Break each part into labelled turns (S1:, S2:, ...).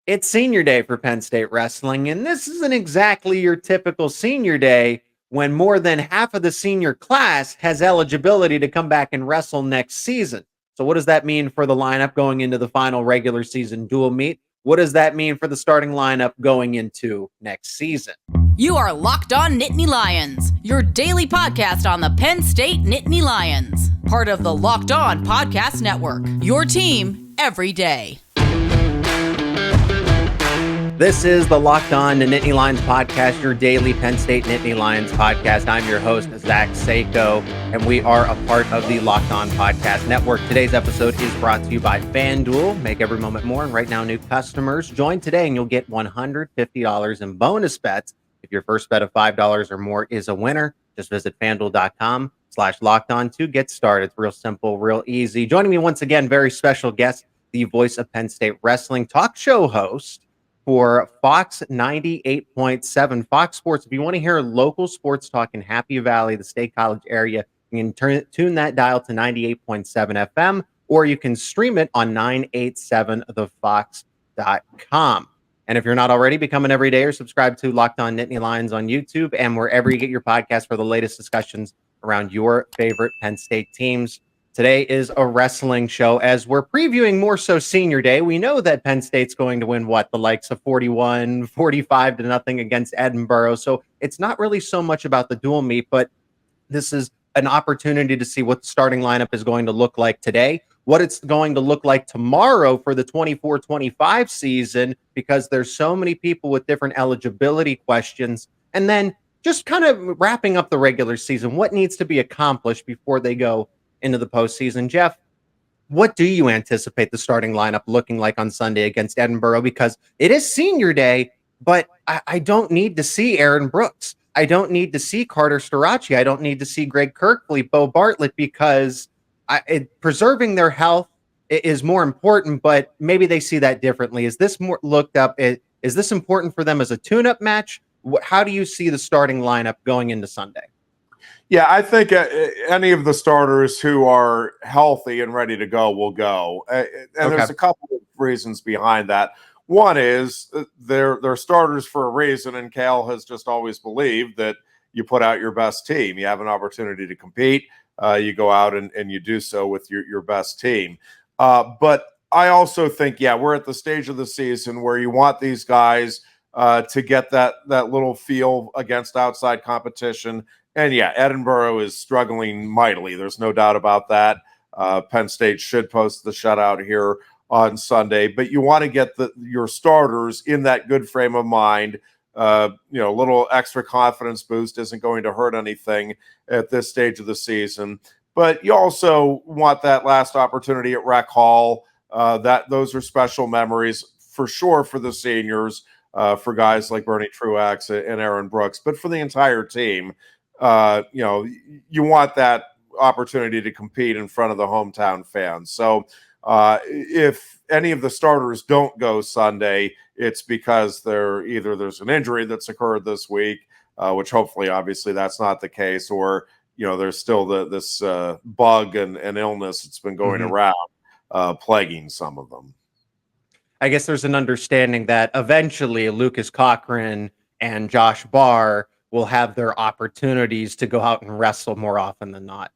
S1: It's senior day for Penn State wrestling, and this isn't exactly your typical senior day when more than half of the senior class has eligibility to come back and wrestle next season. So, what does that mean for the lineup going into the final regular season dual meet? What does that mean for the starting lineup going into next season?
S2: You are Locked On Nittany Lions, your daily podcast on the Penn State Nittany Lions, part of the Locked On Podcast Network, your team every day.
S1: This is the Locked On Nittany Lions podcast, your daily Penn State Nittany Lions podcast. I'm your host, Zach Seyko, and we are a part of the Locked On Podcast Network. Today's episode is brought to you by FanDuel. Make every moment more, and right now, new customers join today, and you'll get $150 in bonus bets if your first bet of $5 or more is a winner. Just visit FanDuel.com/LockedOn to get started. It's real simple, real easy. Joining me once again, very special guest, the voice of Penn State wrestling, talk show host for Fox 98.7 Fox Sports. If you want to hear local sports talk in Happy Valley, the State College area, you can tune that dial to 98.7 FM, or you can stream it on 987thefox.com. And if you're not already, become an everyday or subscribe to Locked On Nittany Lions on YouTube and wherever you get your podcast for the latest discussions around your favorite Penn State teams. Today is a wrestling show as we're previewing more so senior day. We know that Penn State's going to win the likes of 45 to nothing against Edinboro. So it's not really so much about the dual meet, but this is an opportunity to see what the starting lineup is going to look like today, what it's going to look like tomorrow for the 24-25 season, because there's so many people with different eligibility questions. And then just kind of wrapping up the regular season, what needs to be accomplished before they go into the postseason. Jeff, what do you anticipate the starting lineup looking like on Sunday against Edinboro? Because it is senior day, but I don't need to see Aaron Brooks. I don't need to see Carter Starocci. I don't need to see Greg Kerkvliet, Beau Bartlett, because preserving their health is more important, but maybe they see that differently. Is this more looked up? Is this important for them as a tune-up match? How do you see the starting lineup going into Sunday?
S3: Yeah, I think any of the starters who are healthy and ready to go will go. There's a couple of reasons behind that. One is they're starters for a reason, and Cal has just always believed that you put out your best team. You have an opportunity to compete. You go out and you do so with your best team. But I also think, we're at the stage of the season where you want these guys to get that little feel against outside competition. And Edinboro is struggling mightily. There's no doubt about that. Penn State should post the shutout here on Sunday, but you want to get your starters in that good frame of mind. A little extra confidence boost isn't going to hurt anything at this stage of the season. But you also want that last opportunity at Rec Hall. Those are special memories for sure for the seniors, for guys like Bernie Truax and Aaron Brooks, but for the entire team. You want that opportunity to compete in front of the hometown fans. So if any of the starters don't go Sunday, it's because there's an injury that's occurred this week, which hopefully, obviously, that's not the case, or there's still this bug and illness that's been going around, plaguing some of them.
S1: I guess there's an understanding that eventually Lucas Cochran and Josh Barr will have their opportunities to go out and wrestle more often than not.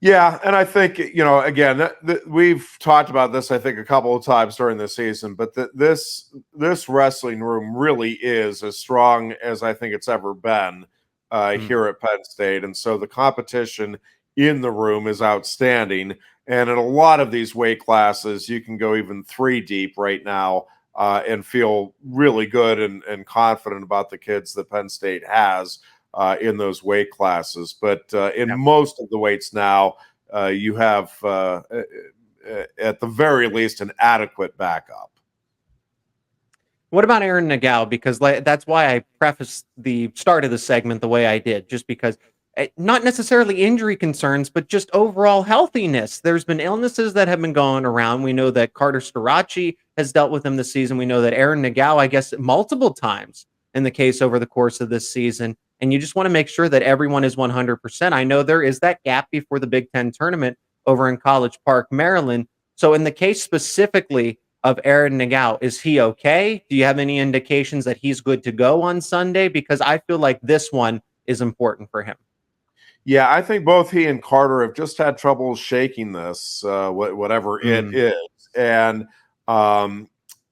S3: Yeah, and I think, again, we've talked about this, I think, a couple of times during the season, but this wrestling room really is as strong as I think it's ever been here at Penn State. And so the competition in the room is outstanding. And in a lot of these weight classes, you can go even 3 deep right now and feel really good and confident about the kids that Penn State has in those weight classes. But in most of the weights now, you have, at the very least, an adequate backup.
S1: What about Aaron Nagao? Because that's why I prefaced the start of the segment the way I did, just because not necessarily injury concerns, but just overall healthiness. There's been illnesses that have been going around. We know that Carter Starocci has dealt with them this season. We know that Aaron Nagao, I guess, multiple times in the case over the course of this season. And you just want to make sure that everyone is 100%. I know there is that gap before the Big Ten tournament over in College Park, Maryland. So in the case specifically of Aaron Nagao. Is he okay? Do you have any indications that he's good to go on Sunday? Because I feel like this one is important for him.
S3: Yeah, I think both he and Carter have just had trouble shaking this, whatever it is. And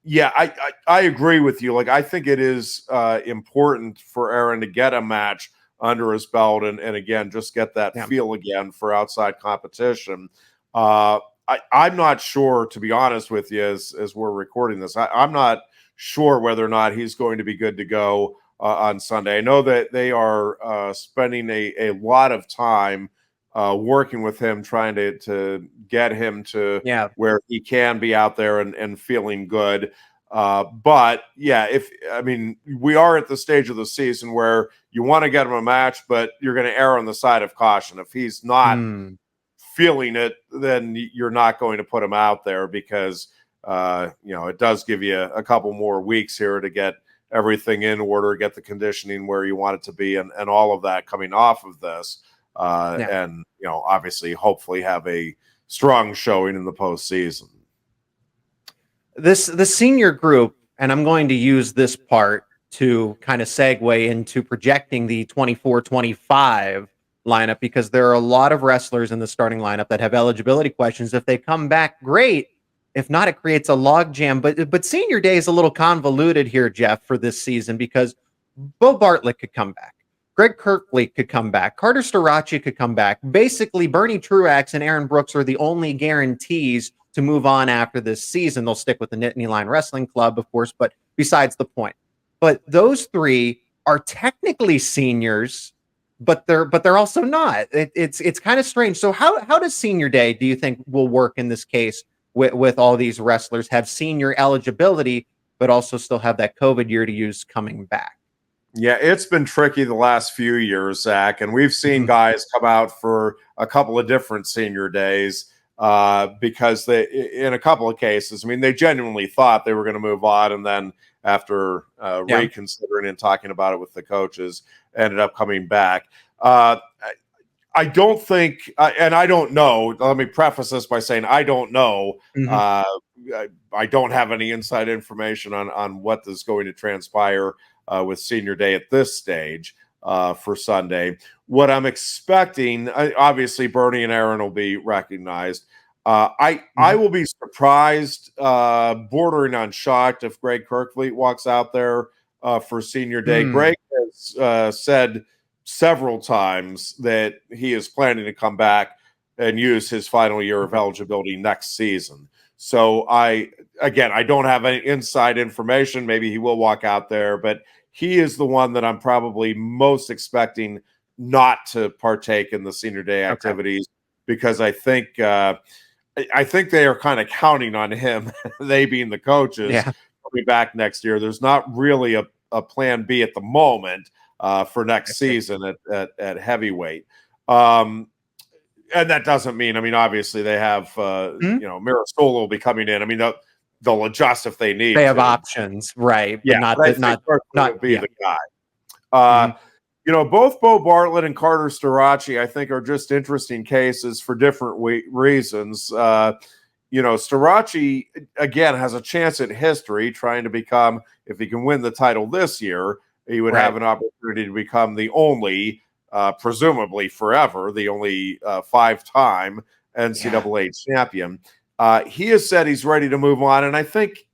S3: yeah, I agree with you. Like, I think it is important for Aaron to get a match under his belt and again, just get that feel again for outside competition. I'm not sure, to be honest with you, as we're recording this, I'm not sure whether or not he's going to be good to go on Sunday. I know that they are spending a lot of time working with him, trying to get him to where he can be out there and feeling good. But yeah, we are at the stage of the season where you want to get him a match, but you're going to err on the side of caution. If he's not feeling it, then you're not going to put him out there because it does give you a couple more weeks here to get everything in order, get the conditioning where you want it to be, and all of that coming off of this. And obviously, hopefully have a strong showing in the postseason.
S1: The senior group, and I'm going to use this part to kind of segue into projecting the 24-25 lineup, because there are a lot of wrestlers in the starting lineup that have eligibility questions. If they come back, great. If not, it creates a logjam. But senior day is a little convoluted here, Jeff, for this season, because Beau Bartlett could come back. Kerkvliet could come back. Carter Starocci could come back. Basically, Bernie Truax and Aaron Brooks are the only guarantees to move on after this season. They'll stick with the Nittany Lion Wrestling Club, of course, but besides the point. But those three are technically seniors, but they're also not. It's kind of strange. So how does senior day, do you think, will work in this case with all these wrestlers have senior eligibility, but also still have that COVID year to use coming back?
S3: Yeah, it's been tricky the last few years, Zach, and we've seen guys come out for a couple of different senior days because they, in a couple of cases, they genuinely thought they were going to move on, and then after reconsidering and talking about it with the coaches, ended up coming back. I don't think, and I don't know, let me preface this by saying I don't know. I don't have any inside information on what is going to transpire with senior day at this stage for Sunday. What I'm expecting, obviously Bernie and Aaron will be recognized. I will be surprised, bordering on shocked, if Greg Kerkvliet walks out there for senior day. Greg has said several times that he is planning to come back and use his final year of eligibility next season. So I don't have any inside information. Maybe he will walk out there, but he is the one that I'm probably most expecting not to partake in the senior day activities, because I think they are kind of counting on him, they being the coaches, coming back next year. There's not really a plan B at the moment for next season at heavyweight. And that doesn't mean, obviously they have, Mirasolo will be coming in. They'll adjust if they need.
S1: They have options, right?
S3: Yeah,
S1: but not
S3: be the guy. Both Beau Bartlett and Carter Starocci, I think, are just interesting cases for different reasons. Starocci, again, has a chance at history, trying to become, if he can win the title this year, he would have an opportunity to become the only, presumably forever, the only 5-time NCAA champion. He has said he's ready to move on, and I think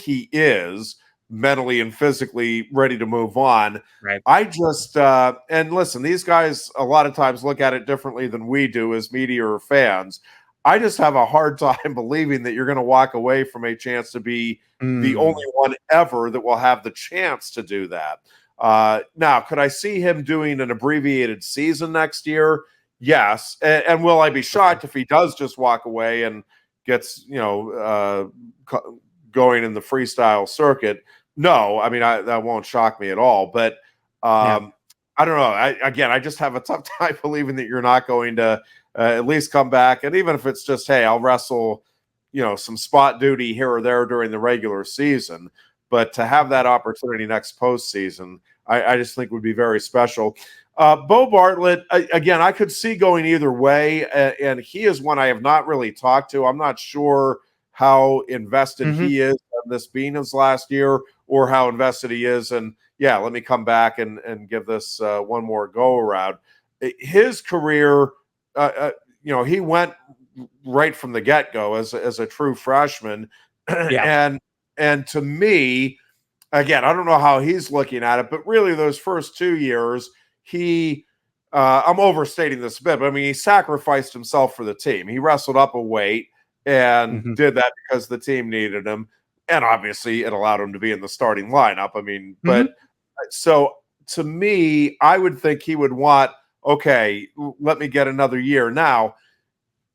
S3: he is mentally and physically ready to move on.
S1: Right.
S3: I just and listen, these guys a lot of times look at it differently than we do as media or fans. I just have a hard time believing that you're going to walk away from a chance to be the only one ever that will have the chance to do that. Now, could I see him doing an abbreviated season next year? Yes. And will I be shocked if he does just walk away and gets, going in the freestyle circuit? No, that won't shock me at all. But I don't know. I just have a tough time believing that you're not going to at least come back. And even if it's just, hey, I'll wrestle, some spot duty here or there during the regular season. But to have that opportunity next postseason, I just think would be very special. Beau Bartlett, again, I could see going either way. And he is one I have not really talked to. I'm not sure how invested
S1: Mm-hmm.
S3: he is in this being his last year, or how invested he is in, yeah, let me come back and give this one more go around. His career, he went right from the get-go as a true freshman.
S1: Yeah.
S3: And to me, again, I don't know how he's looking at it, but really those first 2 years, I'm overstating this a bit, but I mean, he sacrificed himself for the team. He wrestled up a weight and
S1: Mm-hmm.
S3: did that because the team needed him. And obviously it allowed him to be in the starting lineup. I mean, but so to me, I would think he would want, okay, let me get another year. Now,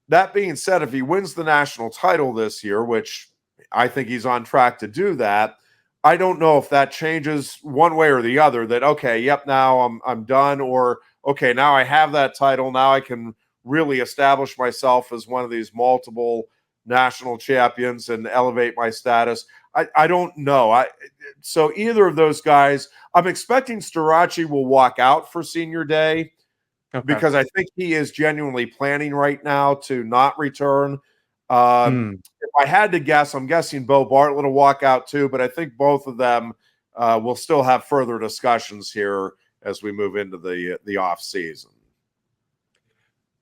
S3: that being said, if he wins the national title this year, which I think he's on track to do that, I don't know if that changes one way or the other, that, okay, yep, now I'm done, or okay, now I have that title. Now I can really establish myself as one of these multiple national champions and elevate my status. I don't know. So either of those guys, I'm expecting Starocci will walk out for senior day, because I think he is genuinely planning right now to not return. If I had to guess, I'm guessing Beau Bartlett will walk out too, but I think both of them will still have further discussions here as we move into the off season.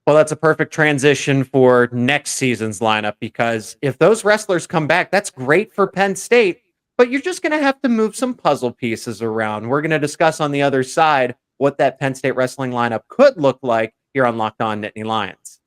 S1: Well, that's a perfect transition for next season's lineup, because if those wrestlers come back, that's great for Penn State, but you're just going to have to move some puzzle pieces around. We're going to discuss on the other side what that Penn State wrestling lineup could look like here on Locked On Nittany Lions.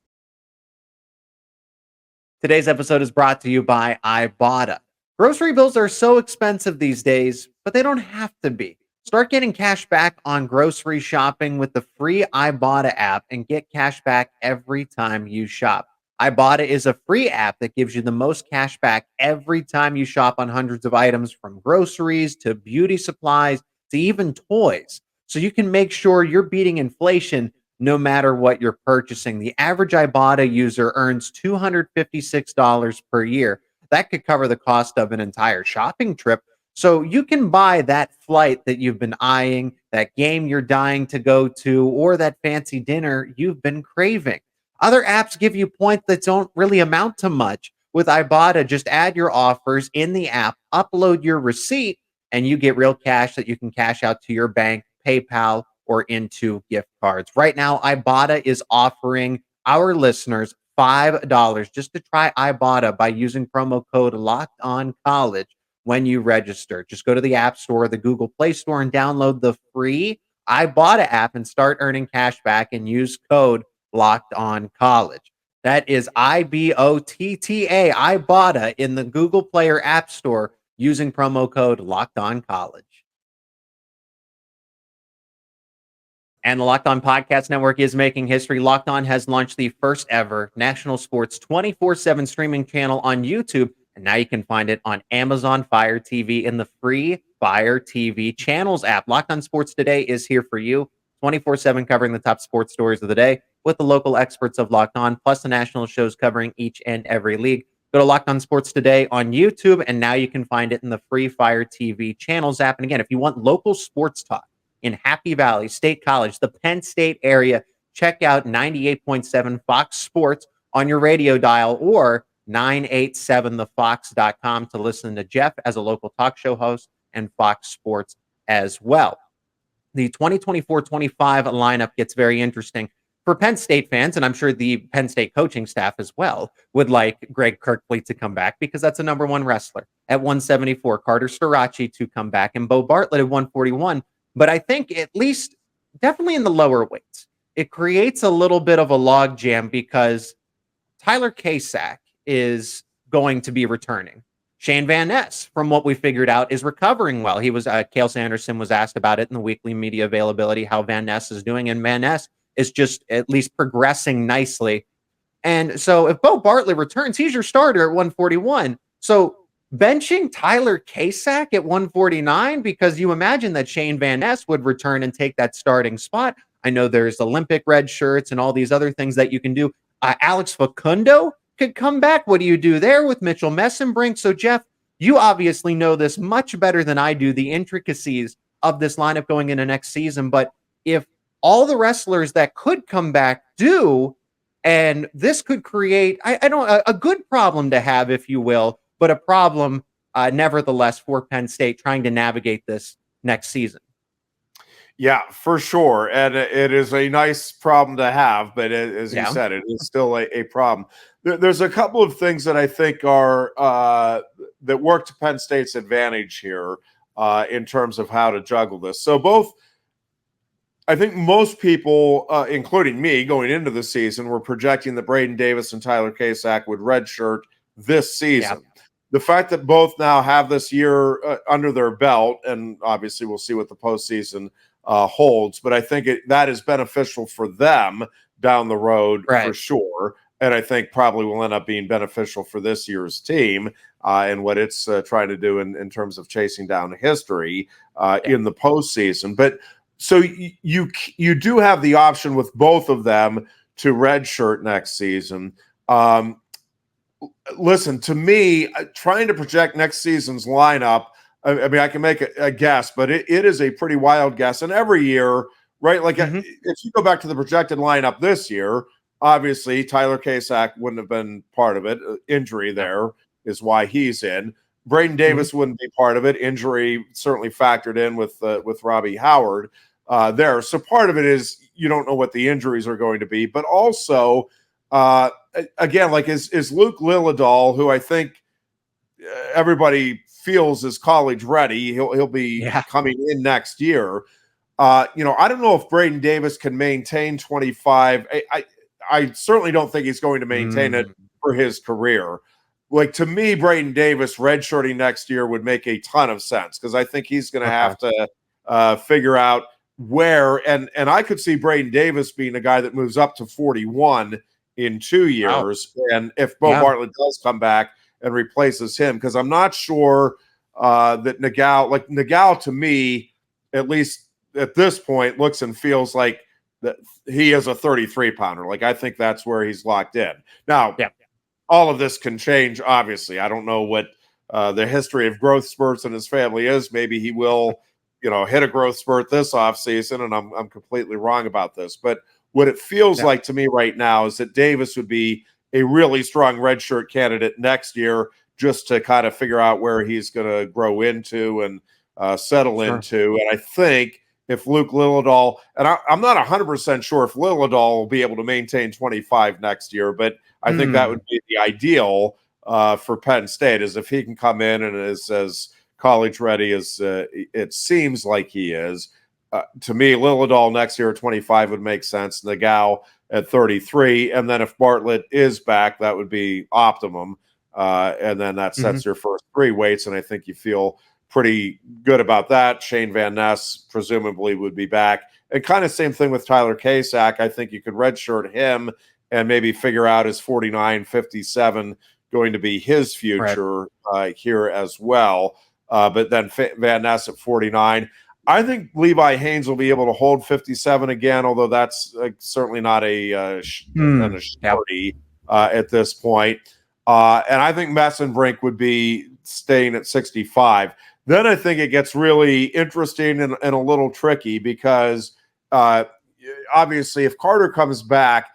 S1: Today's episode is brought to you by Ibotta. Grocery bills are so expensive these days, but they don't have to be. Start getting cash back on grocery shopping with the free Ibotta app and get cash back every time you shop. Ibotta is a free app that gives you the most cash back every time you shop on hundreds of items, from groceries to beauty supplies to even toys. So you can make sure you're beating inflation no matter what you're purchasing. The average Ibotta user earns $256 per year. That could cover the cost of an entire shopping trip. So you can buy that flight that you've been eyeing, that game you're dying to go to, or that fancy dinner you've been craving. Other apps give you points that don't really amount to much. With Ibotta, just add your offers in the app, upload your receipt, and you get real cash that you can cash out to your bank, PayPal, or into gift cards. Right now, Ibata is offering our listeners $5 just to try Ibotta by using promo code LOCKEDONCOLLEGE when you register. Just go to the App Store or the Google Play Store and download the free Ibotta app and start earning cash back, and use code LOCKEDONCOLLEGE. That is IBOTTA, Ibotta, in the Google Play or App Store using promo code LOCKEDONCOLLEGE. And the Locked On Podcast Network is making history. Locked On has launched the first ever national sports 24/7 streaming channel on YouTube. And now you can find it on Amazon Fire TV in the free Fire TV channels app. Locked On Sports Today is here for you, 24/7, covering the top sports stories of the day with the local experts of Locked On, plus the national shows covering each and every league. Go to Locked On Sports Today on YouTube, and now you can find it in the free Fire TV channels app. And again, if you want local sports talk in Happy Valley, State College, the Penn State area, check out 98.7 Fox Sports on your radio dial, or 987thefox.com to listen to Jeff as a local talk show host, and Fox Sports as well. The 2024-25 lineup gets very interesting for Penn State fans, and I'm sure the Penn State coaching staff as well would like Greg Kerkvliet to come back, because that's a number one wrestler at 174, Carter Starocci to come back, and Beau Bartlett at 141. But I think, at least definitely in the lower weights, it creates a little bit of a logjam, because Tyler Kasak is going to be returning. Shane Van Ness, from what we figured out, is recovering well. He was Cale Sanderson was asked about it in the weekly media availability, how Van Ness is doing, and Van Ness is just at least progressing nicely. And so if Beau Bartlett returns, he's your starter at 141. So benching Tyler Kasak at 149, because you imagine that Shane Van Ness would return and take that starting spot. I know there's Olympic red shirts and all these other things that you can do. Alex Facundo could come back. What do you do there with Mitchell Messenbrink? So, Jeff, you obviously know this much better than I do, the intricacies of this lineup going into next season. But if all the wrestlers that could come back do, And this could create, I don't, a good problem to have, if you will, but a problem nevertheless for Penn State trying to navigate this next season.
S3: Yeah, for sure. And it is a nice problem to have, but as you said, it is still a problem. There's a couple of things that I think are that work to Penn State's advantage here in terms of how to juggle this. So both, I think most people, including me, going into the season, were projecting that Braeden Davis and Tyler Kasak would redshirt this season. Yeah. The fact that both now have this year under their belt, and obviously we'll see what the postseason holds, but I think that is beneficial for them down the road for sure. And I think probably will end up being beneficial for this year's team and what it's trying to do in terms of chasing down history in the postseason. But so you do have the option with both of them to redshirt next season. Listen, to me, trying to project next season's lineup, I mean, I can make a guess, but it is a pretty wild guess. And every year, right, like if you go back to the projected lineup this year, obviously Tyler Kasak wouldn't have been part of it. Injury there is why he's in. Braeden Davis wouldn't be part of it. Injury certainly factored in with Robbie Howard there. So part of it is you don't know what the injuries are going to be, but also again, like is Luke Lillidahl, who I think everybody feels is college ready. He'll be coming in next year. I don't know if Braeden Davis can maintain 25. I certainly don't think he's going to maintain it for his career. Like, to me, Braeden Davis redshirting next year would make a ton of sense because I think he's going to have to figure out where. And I could see Braeden Davis being a guy that moves up to 41 in 2 years. Wow. And if Beau Bartlett does come back and replaces him, because I'm not sure that Nagao, to me, at least at this point, looks and feels like that he is a 33-pounder. Like, I think that's where he's locked in. Now, all of this can change, obviously. I don't know what the history of growth spurts in his family is. Maybe he will, hit a growth spurt this offseason, and I'm completely wrong about this. But what it feels like to me right now is that Davis would be a really strong redshirt candidate next year just to kind of figure out where he's going to grow into and settle into. And I think if Luke Lillidahl, and I'm not 100% sure if Lillidahl will be able to maintain 25 next year, but I think that would be the ideal for Penn State, is if he can come in and is as college ready as it seems like he is. To me, Lillidahl next year at 25 would make sense. Nagao at 33. And then if Bartlett is back, that would be optimum. And then that sets your first three weights. And I think you feel pretty good about that. Shane Van Ness presumably would be back. And kind of same thing with Tyler Kasak. I think you could redshirt him and maybe figure out is 49, 57 going to be his future here as well. But then Van Ness at 49. I think Levi Haynes will be able to hold 57 again, although that's certainly not an assurity at this point. And I think Messenbrink would be staying at 65. Then I think it gets really interesting and a little tricky because obviously if Carter comes back,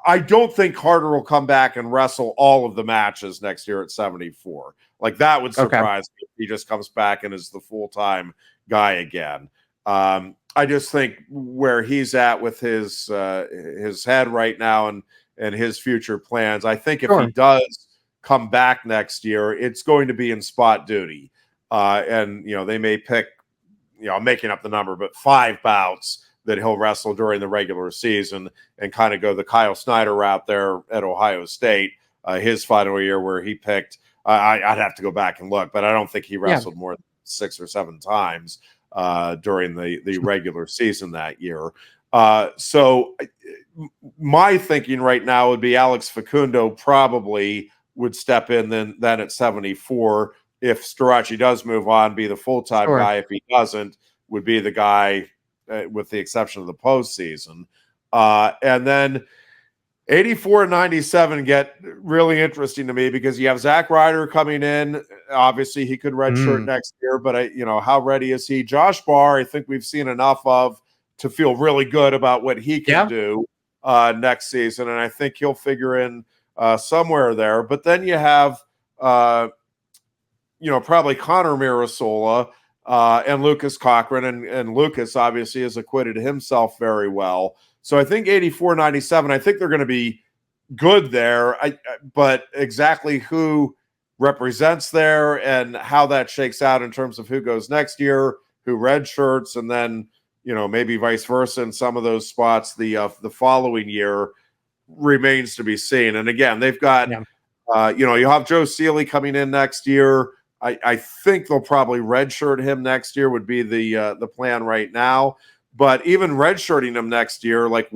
S3: I don't think Carter will come back and wrestle all of the matches next year at 74. Like, that would surprise me if he just comes back and is the full-time guy again. I just think where he's at with his head right now and his future plans, I think if he does come back next year, it's going to be in spot duty. And, they may pick, I'm making up the number, but 5 bouts that he'll wrestle during the regular season and kind of go the Kyle Snyder route there at Ohio State, his final year where he picked, I'd have to go back and look, but I don't think he wrestled more than 6 or 7 times during the regular season that year. So my thinking right now would be Alex Facundo probably would step in then at 74. If Starocci does move on, be the full-time guy. If he doesn't, would be the guy with the exception of the postseason. And then 84 and 97 get really interesting to me because you have Zach Ryder coming in. Obviously, he could redshirt next year, but how ready is he? Josh Barr, I think we've seen enough of to feel really good about what he can do. next season, and I think he'll figure in somewhere there. But then you have, probably Connor Mirasola and Lucas Cochran, and Lucas obviously has acquitted himself very well. So I think 84-97, I think they're going to be good there. But exactly who represents there and how that shakes out in terms of who goes next year, who redshirts, and then maybe vice versa in some of those spots the following year remains to be seen. And again, they've got you have Joe Seeley coming in next year. I think they'll probably redshirt him next year would be the plan right now. But even redshirting him next year, like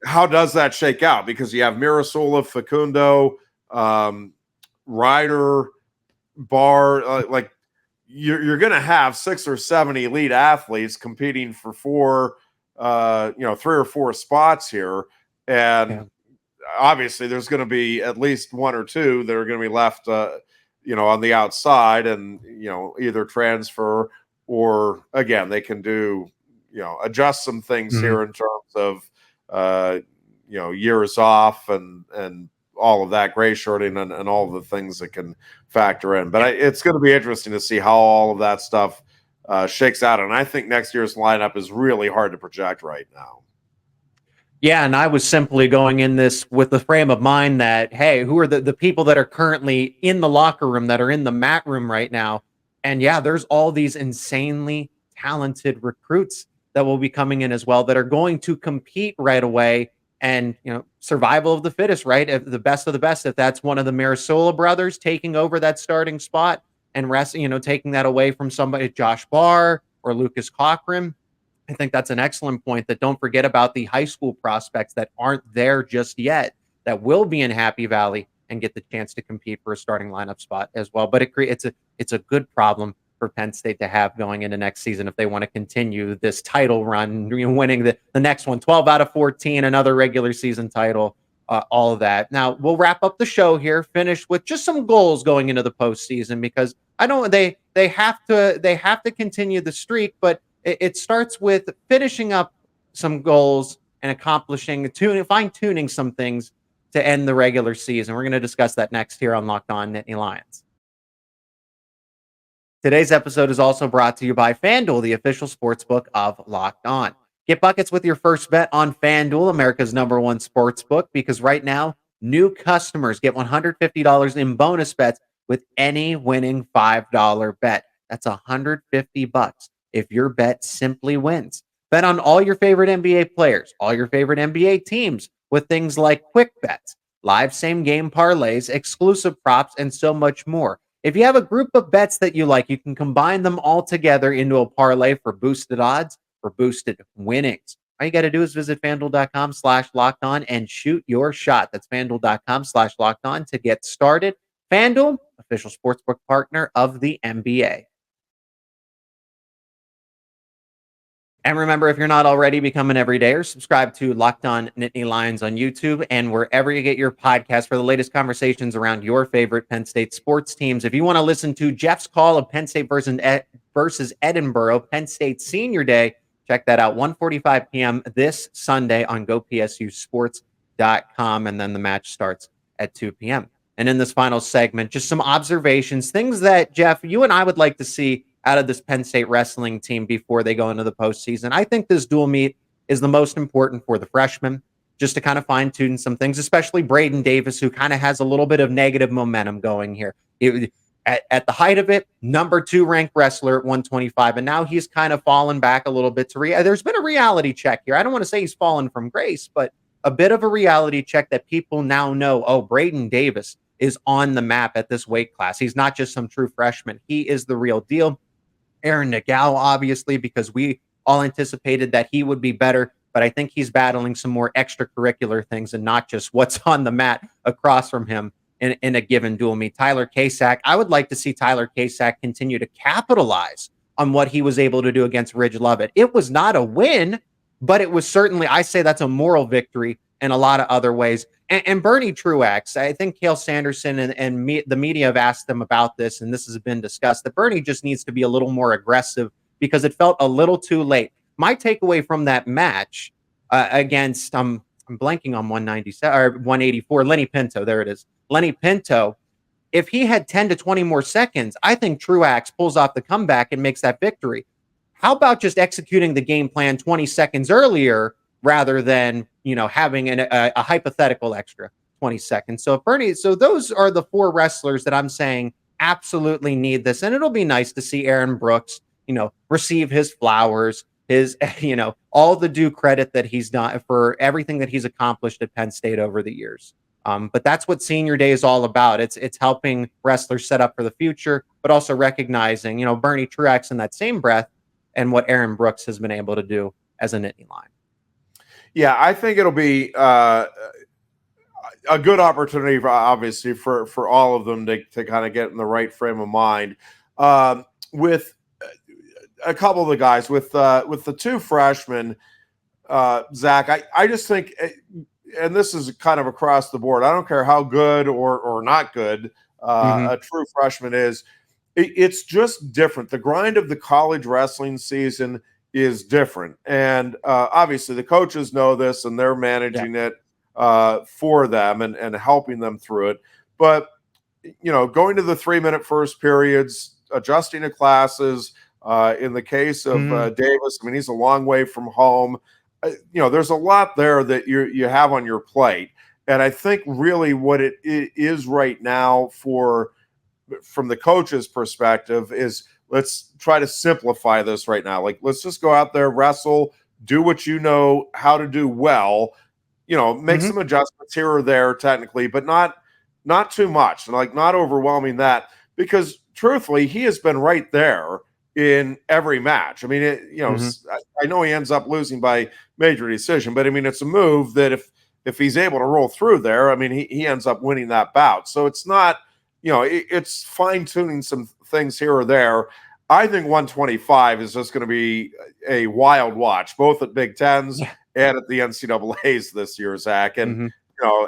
S3: how does that shake out? Because you have Mirasola, Facundo, Ryder, Barr, like you're going to have 6 or 7 elite athletes competing for 3 or 4 spots here. And obviously there's going to be at least 1 or 2 that are going to be left, on the outside and, either transfer or again, they can do, adjust some things here in terms of, years off and all of that, gray shirting and all of the things that can factor in. But it's going to be interesting to see how all of that stuff shakes out. And I think next year's lineup is really hard to project right now.
S1: Yeah, and I was simply going in this with the frame of mind that, hey, who are the people that are currently in the locker room, that are in the mat room right now? And yeah, there's all these insanely talented recruits that will be coming in as well that are going to compete right away. And, survival of the fittest, right? If the best of the best, if that's one of the Mirasola brothers taking over that starting spot and taking that away from somebody, Josh Barr or Lucas Cochran, I think that's an excellent point, that don't forget about the high school prospects that aren't there just yet, that will be in Happy Valley and get the chance to compete for a starting lineup spot as well. But it's a good problem for Penn State to have going into next season if they want to continue this title run, winning the next one, 12 out of 14, another regular season title, all of that. Now, we'll wrap up the show here, finish with just some goals going into the postseason, because I don't they have to continue the streak, but it starts with finishing up some goals and accomplishing, fine-tuning some things to end the regular season. We're going to discuss that next here on Locked On Nittany Lions. Today's episode is also brought to you by FanDuel, the official sportsbook of Locked On. Get buckets with your first bet on FanDuel, America's #1 sportsbook, because right now, new customers get $150 in bonus bets with any winning $5 bet. That's $150 if your bet simply wins. Bet on all your favorite NBA players, all your favorite NBA teams with things like quick bets, live same-game parlays, exclusive props, and so much more. If you have a group of bets that you like, you can combine them all together into a parlay for boosted odds, for boosted winnings. All you got to do is visit FanDuel.com/lockedon and shoot your shot. That's FanDuel.com/lockedon to get started. FanDuel, official sportsbook partner of the NBA. And remember, if you're not already, become an everydayer. Subscribe to Locked On Nittany Lions on YouTube and wherever you get your podcast for the latest conversations around your favorite Penn State sports teams. If you want to listen to Jeff's call of Penn State versus Edinboro, Penn State Senior Day, check that out, 1:45 p.m. this Sunday on GoPSUSports.com. And then the match starts at 2 p.m. And in this final segment, just some observations, things that, Jeff, you and I would like to see out of this Penn State wrestling team before they go into the postseason. I think this dual meet is the most important for the freshmen, just to kind of fine-tune some things, especially Braeden Davis, who kind of has a little bit of negative momentum going here. At the height of it, #2 ranked wrestler at 125, and now he's kind of fallen back a little bit to there's been a reality check here. I don't want to say he's fallen from grace, but a bit of a reality check that people now know, Braeden Davis is on the map at this weight class. He's not just some true freshman. He is the real deal. Aaron Nagao, obviously, because we all anticipated that he would be better, but I think he's battling some more extracurricular things and not just what's on the mat across from him in a given dual meet. Tyler Kasak, I would like to see Tyler Kasak continue to capitalize on what he was able to do against Ridge Lovett. It was not a win, but it was certainly, I say that's a moral victory in a lot of other ways. And Bernie Truax, I think Cale Sanderson and the media have asked them about this, and this has been discussed, that Bernie just needs to be a little more aggressive because it felt a little too late. My takeaway from that match against I'm blanking on 197 or 184. Lenny Pinto, there it is. Lenny Pinto. If he had 10 to 20 more seconds, I think Truax pulls off the comeback and makes that victory. How about just executing the game plan 20 seconds earlier rather than, having a hypothetical extra 20 seconds? So those are the four wrestlers that I'm saying absolutely need this. And it'll be nice to see Aaron Brooks, receive his flowers, his, all the due credit that he's done for everything that he's accomplished at Penn State over the years. But that's what senior day is all about. It's helping wrestlers set up for the future, but also recognizing, Bernie Truax in that same breath and what Aaron Brooks has been able to do as a Nittany Lion.
S3: Yeah, I think it'll be a good opportunity, obviously, for all of them to kind of get in the right frame of mind. With a couple of the guys, with the two freshmen, Zach, I just think, and this is kind of across the board, I don't care how good or not good a true freshman is, it's just different. The grind of the college wrestling season is different. And obviously the coaches know this and they're managing it for them and helping them through it. But, going to the 3-minute first periods, adjusting to classes, in the case of Davis, I mean, he's a long way from home. There's a lot there that you have on your plate. And I think really what it is right now from the coach's perspective is let's try to simplify this right now. Like, let's just go out there, wrestle, do what you know how to do well, make some adjustments here or there technically, but not too much, and like not overwhelming that, because truthfully, he has been right there in every match. I mean, I know he ends up losing by major decision, but I mean, it's a move that if he's able to roll through there, I mean, he ends up winning that bout. So it's not, it's fine tuning some things here or there. I think 125 is just going to be a wild watch, both at Big Tens and at the NCAAs this year, Zach. And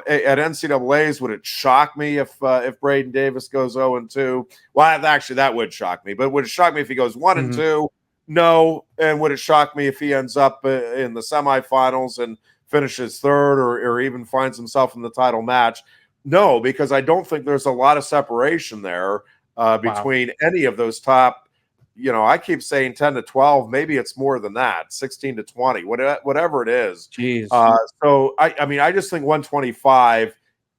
S3: at NCAAs, would it shock me if Braeden Davis goes 0-2? Well, actually, that would shock me. But would it shock me if he goes 1-2? No. And would it shock me if he ends up in the semifinals and finishes third or even finds himself in the title match? No, because I don't think there's a lot of separation there between any of those top. I keep saying 10-12. Maybe it's more than that, 16-20, whatever it is.
S1: Jeez.
S3: So I mean, I just think 125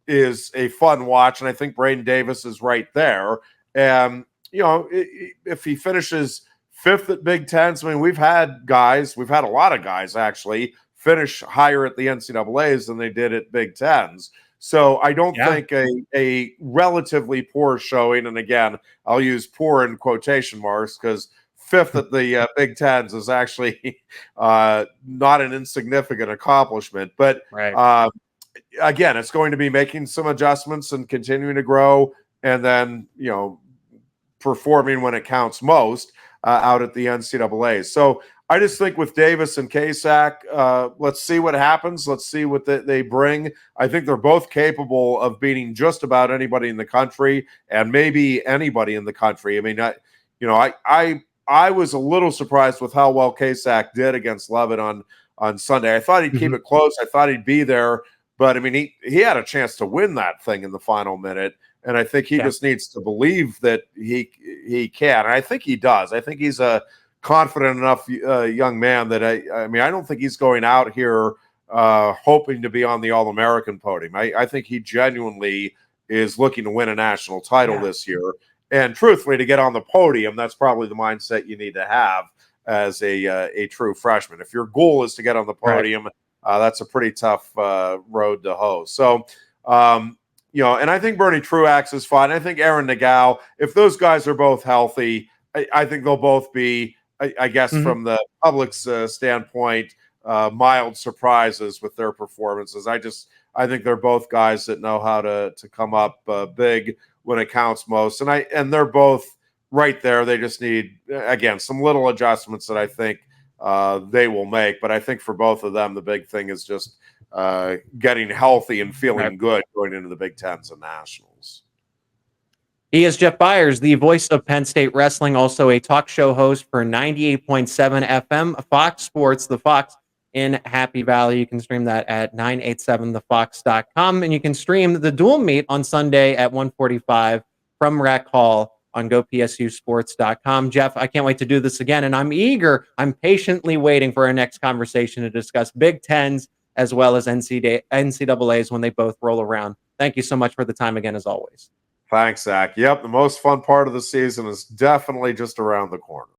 S3: is a fun watch, and I think Braeden Davis is right there. And if he finishes fifth at Big Tens, I mean, we've had a lot of guys actually finish higher at the NCAAs than they did at Big Tens. So I don't think a relatively poor showing, and again, I'll use poor in quotation marks because fifth at the Big Tens is actually not an insignificant accomplishment. But again, it's going to be making some adjustments and continuing to grow, and then performing when it counts most out at the NCAAs. So I just think with Davis and Kasak, let's see what happens. Let's see what they bring. I think they're both capable of beating just about anybody in the country, and maybe anybody in the country. I mean, I was a little surprised with how well Kasak did against Levitt on Sunday. I thought he'd keep it close. I thought he'd be there, but I mean, he had a chance to win that thing in the final minute, and I think he just needs to believe that he can. And I think he does. I think he's a confident enough young man that I mean, I don't think he's going out here hoping to be on the All-American podium. I think he genuinely is looking to win a national title this year. And truthfully, to get on the podium, that's probably the mindset you need to have as a true freshman. If your goal is to get on the podium, that's a pretty tough road to hoe. So, and I think Bernie Truax is fine. I think Aaron Nagao, if those guys are both healthy, I think they'll both be, I guess, from the public's standpoint, mild surprises with their performances. I think they're both guys that know how to come up big when it counts most, and they're both right there. They just need, again, some little adjustments that I think they will make. But I think for both of them, the big thing is just getting healthy and feeling good going into the Big Tens and Nationals.
S1: He is Jeff Byers, the voice of Penn State Wrestling, also a talk show host for 98.7 FM, Fox Sports, the Fox in Happy Valley. You can stream that at 987thefox.com, and you can stream the dual meet on Sunday at 1:45 from Rec Hall on gopsusports.com. Jeff, I can't wait to do this again, and I'm patiently waiting for our next conversation to discuss Big Tens as well as NCAAs when they both roll around. Thank you so much for the time again, as always.
S3: Thanks, Zach. Yep, the most fun part of the season is definitely just around the corner.